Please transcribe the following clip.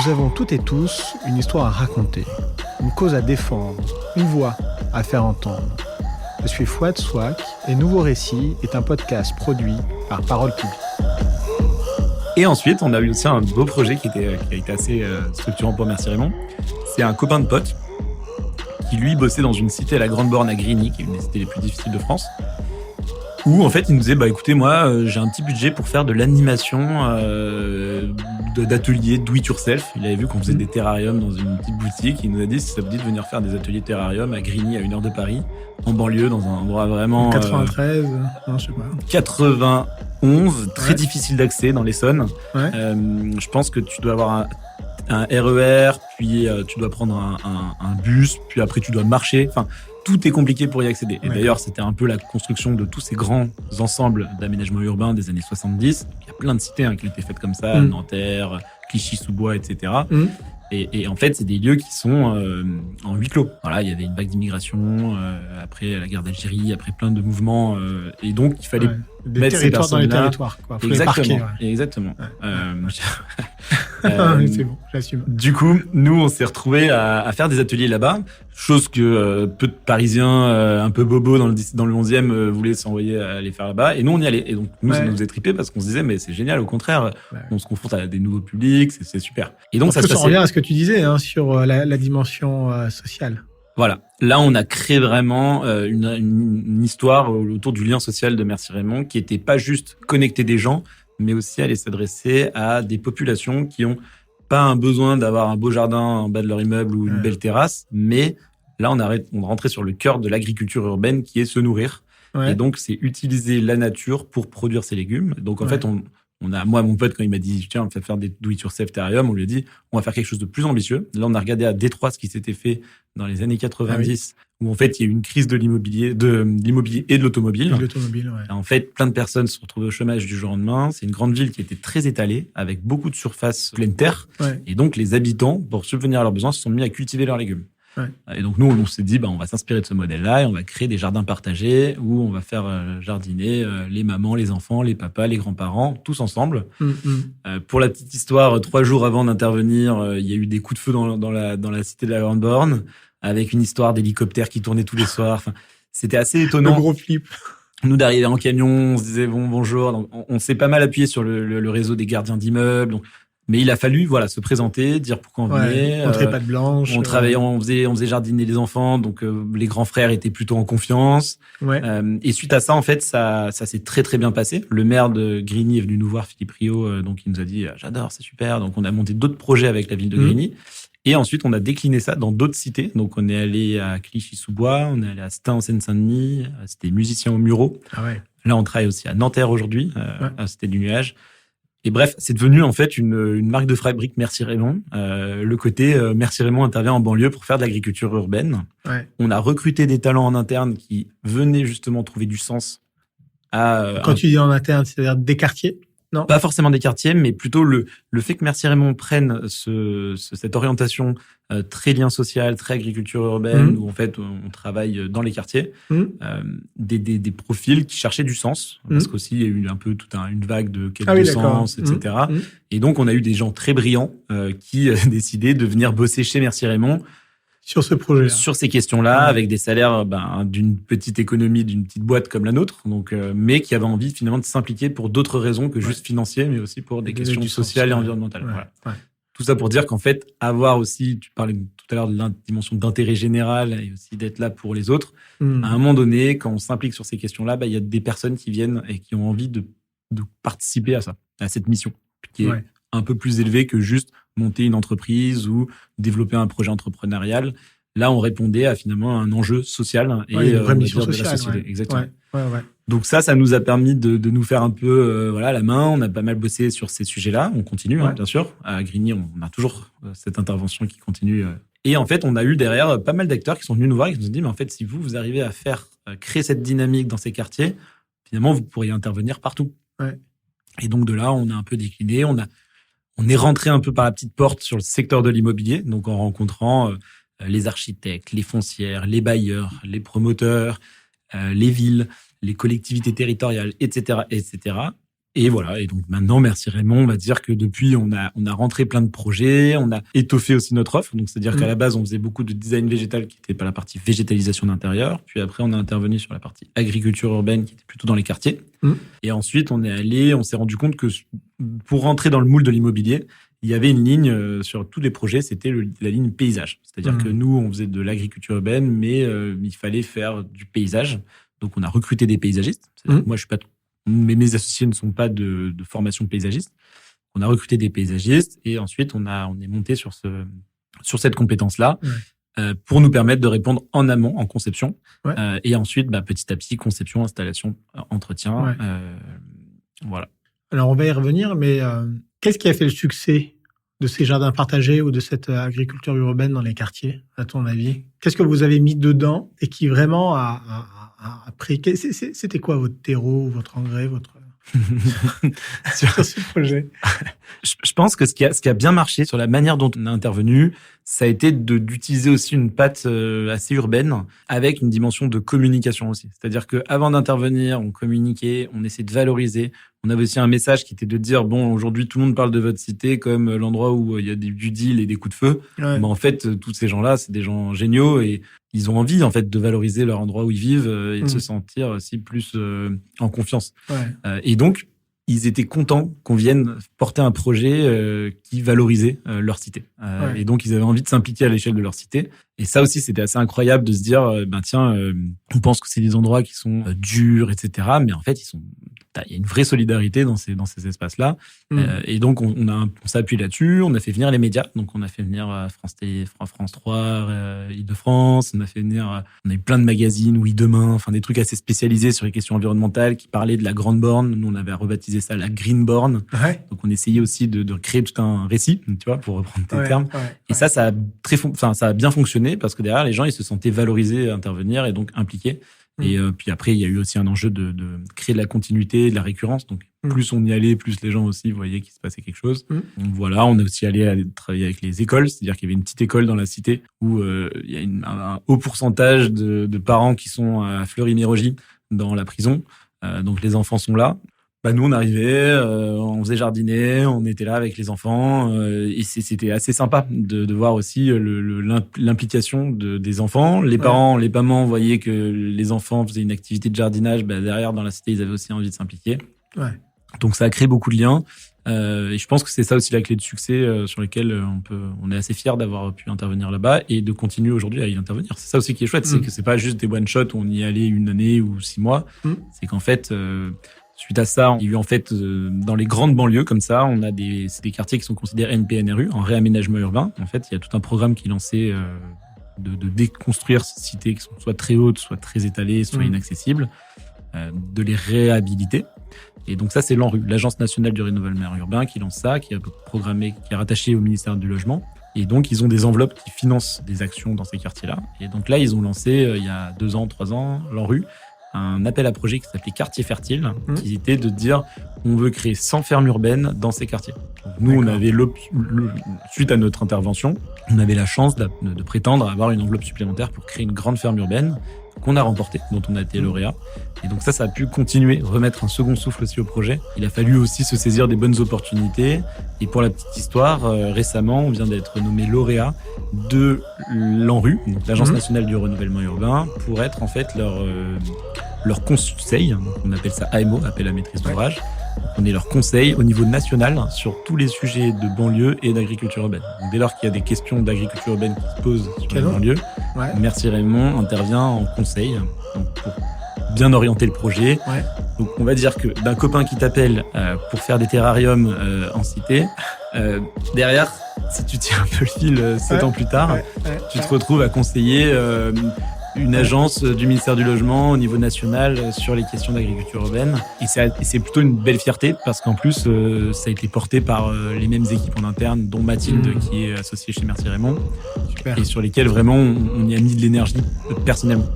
Nous avons toutes et tous une histoire à raconter, une cause à défendre, une voix à faire entendre. Je suis Fouad Souak et Nouveau Récit est un podcast produit par Parole Publique. Et ensuite, on a eu aussi un beau projet qui a été assez structurant pour Merci Raymond. C'est un copain de pote qui, lui, bossait dans une cité à la Grande Borne à Grigny, qui est une des cités les plus difficiles de France, où, en fait, il nous disait, écoutez, moi, j'ai un petit budget pour faire de l'animation d'ateliers do it yourself. Il avait vu qu'on faisait des terrariums dans une petite boutique. Il nous a dit, si ça vous dit de venir faire des ateliers terrarium à Grigny, à 1 heure de Paris, en banlieue, dans un endroit vraiment... 93, non, je sais pas. 91, très difficile d'accès dans l'Essonne. Ouais. Je pense que tu dois avoir un RER, puis tu dois prendre un bus, puis après tu dois marcher. Enfin, tout est compliqué pour y accéder. Et d'ailleurs, c'était un peu la construction de tous ces grands ensembles d'aménagement urbain des années 70. Il y a plein de cités qui ont été faites comme ça, Nanterre, Clichy-sous-Bois, etc. Et en fait, c'est des lieux qui sont en huis clos. Voilà, il y avait une vague d'immigration après la guerre d'Algérie, après plein de mouvements, et donc il fallait des mettre ces territoires dans les personnes-là. territoires, quoi. Faut Exactement, les parquer, exactement. C'est bon, j'assume. Du coup, nous, on s'est retrouvés à faire des ateliers là-bas, chose que peu de Parisiens un peu bobos dans le 11e voulaient s'envoyer à aller faire là-bas. Et nous, on y allait. Et donc, nous, ça nous faisait triper parce qu'on se disait, mais c'est génial, au contraire, on se confronte à des nouveaux publics, c'est super. Et donc, ça revient à ce que tu disais sur la dimension sociale. Voilà. Là, on a créé vraiment une histoire autour du lien social de Merci Raymond qui était pas juste connecter des gens, mais aussi aller s'adresser à des populations qui ont pas un besoin d'avoir un beau jardin en bas de leur immeuble ou une belle terrasse, mais là, on rentrait sur le cœur de l'agriculture urbaine qui est se nourrir. Et donc, c'est utiliser la nature pour produire ses légumes. Donc, en fait, moi, mon pote, quand il m'a dit, tiens, on va faire des do-it-yourself terrarium, on lui a dit, on va faire quelque chose de plus ambitieux. Là, on a regardé à Détroit ce qui s'était fait dans les années 90, où en fait, il y a eu une crise de l'immobilier et de l'automobile. En fait, plein de personnes se sont retrouvées au chômage du jour au lendemain. C'est une grande ville qui était très étalée, avec beaucoup de surface pleine terre. Et donc, les habitants, pour subvenir à leurs besoins, se sont mis à cultiver leurs légumes. Et donc, nous, on s'est dit, on va s'inspirer de ce modèle-là et on va créer des jardins partagés où on va faire jardiner les mamans, les enfants, les papas, les grands-parents, tous ensemble. Pour la petite histoire, 3 jours avant d'intervenir, il y a eu des coups de feu dans la cité de la Grande Borne avec une histoire d'hélicoptère qui tournait tous les soirs. Enfin, c'était assez étonnant. Le gros flip. Nous, d'arriver en camion, on se disait bonjour. Donc, on s'est pas mal appuyé sur le réseau des gardiens d'immeubles. Mais il a fallu, se présenter, dire pourquoi on venait. Montrer patte blanche. On travaillait, on faisait jardiner les enfants, donc les grands frères étaient plutôt en confiance. Et suite à ça, en fait, ça s'est très très bien passé. Le maire de Grigny est venu nous voir, Philippe Rio, donc il nous a dit j'adore, c'est super. Donc on a monté d'autres projets avec la ville de Grigny. Et ensuite, on a décliné ça dans d'autres cités. Donc on est allé à Clichy-sous-Bois, on est allé à Stein en Seine-Saint-Denis, c'était Musiciens au Murau. Là, on travaille aussi à Nanterre aujourd'hui, à Cité du Nuage. Et bref, c'est devenu en fait une marque de fabrique Merci Raymond. Le côté Merci Raymond intervient en banlieue pour faire de l'agriculture urbaine. On a recruté des talents en interne qui venaient justement trouver du sens à... Quand tu dis en interne, c'est-à-dire des quartiers ? Non. Pas forcément des quartiers, mais plutôt le fait que Merci Raymond prenne cette orientation très lien social, très agriculture urbaine, où en fait on travaille dans les quartiers, des profils qui cherchaient du sens, parce qu'aussi il y a eu un peu une vague de quête de sens, etc. Et donc on a eu des gens très brillants qui décidaient de venir bosser chez Merci Raymond. Sur ce projet, sur ces questions-là, avec des salaires d'une petite économie, d'une petite boîte comme la nôtre, donc mais qui avait envie finalement de s'impliquer pour d'autres raisons que juste financières, mais aussi pour des questions sociales et environnementales. Tout ça pour dire qu'en fait, avoir aussi, tu parlais tout à l'heure de la dimension d'intérêt général et aussi d'être là pour les autres. À un moment donné, quand on s'implique sur ces questions-là, il y a des personnes qui viennent et qui ont envie de participer à ça, à cette mission, qui est un peu plus élevée que juste monter une entreprise ou développer un projet entrepreneurial. Là, on répondait à finalement un enjeu social et une vraie mission de sociale. la société. Exactement. Ouais. Donc ça nous a permis de nous faire un peu la main. On a pas mal bossé sur ces sujets-là. On continue, bien sûr. À Grigny, on a toujours cette intervention qui continue. Et en fait, on a eu derrière pas mal d'acteurs qui sont venus nous voir et qui nous ont dit, mais en fait, si vous arrivez à créer cette dynamique dans ces quartiers, finalement, vous pourriez intervenir partout. Et donc de là, on a un peu décliné. On est rentré un peu par la petite porte sur le secteur de l'immobilier, donc en rencontrant les architectes, les foncières, les bailleurs, les promoteurs, les villes, les collectivités territoriales, etc., etc. Et voilà. Et donc maintenant, Merci Raymond, on va dire que depuis, on a rentré plein de projets, on a étoffé aussi notre offre. Donc c'est-à-dire qu'à la base, on faisait beaucoup de design végétal qui n'était pas la partie végétalisation d'intérieur. Puis après, on a intervenu sur la partie agriculture urbaine qui était plutôt dans les quartiers. Et ensuite, on s'est rendu compte que pour rentrer dans le moule de l'immobilier, il y avait une ligne sur tous les projets, c'était la ligne paysage. C'est-à-dire que nous, on faisait de l'agriculture urbaine, mais il fallait faire du paysage. Donc, on a recruté des paysagistes. Moi, je suis pas, mes associés ne sont pas de formation paysagiste. On a recruté des paysagistes et ensuite, on est monté sur cette compétence-là pour nous permettre de répondre en amont, en conception. Et ensuite, petit à petit, conception, installation, entretien. Voilà. Alors, on va y revenir, mais qu'est-ce qui a fait le succès de ces jardins partagés ou de cette agriculture urbaine dans les quartiers, à ton avis? Qu'est-ce que vous avez mis dedans et qui vraiment a pris... C'était quoi votre terreau, votre engrais, sur ce projet? Je pense que ce qui a bien marché sur la manière dont on a intervenu, ça a été d'utiliser aussi une patte assez urbaine avec une dimension de communication aussi. C'est-à-dire qu'avant d'intervenir, on communiquait, on essayait de valoriser. On avait aussi un message qui était de dire, bon, aujourd'hui, tout le monde parle de votre cité comme l'endroit où il y a du deal et des coups de feu. Mais en fait, tous ces gens-là, c'est des gens géniaux et ils ont envie, en fait, de valoriser leur endroit où ils vivent et de se sentir aussi plus en confiance. Et donc, ils étaient contents qu'on vienne porter un projet qui valorisait leur cité. Et donc, ils avaient envie de s'impliquer à l'échelle de leur cité. Et ça aussi, c'était assez incroyable de se dire, on pense que c'est des endroits qui sont durs, etc. Mais en fait, il y a une vraie solidarité dans ces espaces-là. Et donc, on s'est appuyé là-dessus. On a fait venir les médias. Donc, on a fait venir France Télé, France 3, Île-de-France. On a eu plein de magazines, Oui Demain, enfin des trucs assez spécialisés sur les questions environnementales qui parlaient de la grande borne. Nous, on avait rebaptisé ça la Green Born. Donc, on essayait aussi de créer tout un récit, tu vois, pour reprendre tes termes. Et ça a bien fonctionné parce que derrière, les gens, ils se sentaient valorisés à intervenir et donc impliqués. Et puis après, il y a eu aussi un enjeu de créer de la continuité, de la récurrence. Donc, plus on y allait, plus les gens aussi voyaient qu'il se passait quelque chose. Donc voilà, on est aussi allé travailler avec les écoles. C'est-à-dire qu'il y avait une petite école dans la cité où il y a un haut pourcentage de parents qui sont à Fleury-Mérogis dans la prison. Donc, les enfants sont là. Nous, on arrivait, on faisait jardiner, on était là avec les enfants et c'était assez sympa de voir aussi l'implication des enfants. Les parents, les mamans voyaient que les enfants faisaient une activité de jardinage. Derrière, dans la cité, ils avaient aussi envie de s'impliquer. Donc, ça a créé beaucoup de liens. Et je pense que c'est ça aussi la clé de succès sur lesquels on est assez fiers d'avoir pu intervenir là-bas et de continuer aujourd'hui à y intervenir. C'est ça aussi qui est chouette, c'est que c'est pas juste des one-shots où on y allait une année ou 6 mois. C'est qu'en fait... Suite à ça, il y a eu en fait dans les grandes banlieues comme ça, c'est des quartiers qui sont considérés NPNRU, en réaménagement urbain. En fait, il y a tout un programme qui est lancé de déconstruire ces cités qui sont soit très hautes, soit très étalées, soit inaccessibles, de les réhabiliter. Et donc ça, c'est l'ANRU, l'Agence nationale du renouvellement urbain, qui lance ça, qui est rattaché au ministère du Logement. Et donc, ils ont des enveloppes qui financent des actions dans ces quartiers-là. Et donc là, ils ont lancé, il y a 2 ans, 3 ans, l'ANRU, un appel à projet qui s'appelait Quartier Fertile, qui était de dire on veut créer 100 fermes urbaines dans ces quartiers. Donc nous, on avait suite à notre intervention, on avait la chance de prétendre à avoir une enveloppe supplémentaire pour créer une grande ferme urbaine qu'on a remportée, dont on a été lauréat. Et donc ça a pu continuer, remettre un second souffle aussi au projet. Il a fallu aussi se saisir des bonnes opportunités. Et pour la petite histoire, récemment, on vient d'être nommé lauréat de l'ANRU, donc l'Agence nationale du renouvellement urbain, pour être en fait leur conseil. On appelle ça AMO, appel à maîtrise d'ouvrage. On est leur conseil au niveau national sur tous les sujets de banlieue et d'agriculture urbaine. Donc, dès lors qu'il y a des questions d'agriculture urbaine qui se posent sur les banlieues, Merci Raymond intervient en conseil pour bien orienter le projet. Donc on va dire que d'un copain qui t'appelle pour faire des terrariums en cité, derrière, si tu tires un peu le fil 7 ans plus tard, tu te retrouves à conseiller une agence du ministère du Logement au niveau national sur les questions d'agriculture urbaine. Et c'est plutôt une belle fierté parce qu'en plus, ça a été porté par les mêmes équipes en interne, dont Mathilde qui est associée chez Merci Raymond. Super. Et sur lesquelles vraiment on y a mis de l'énergie personnellement.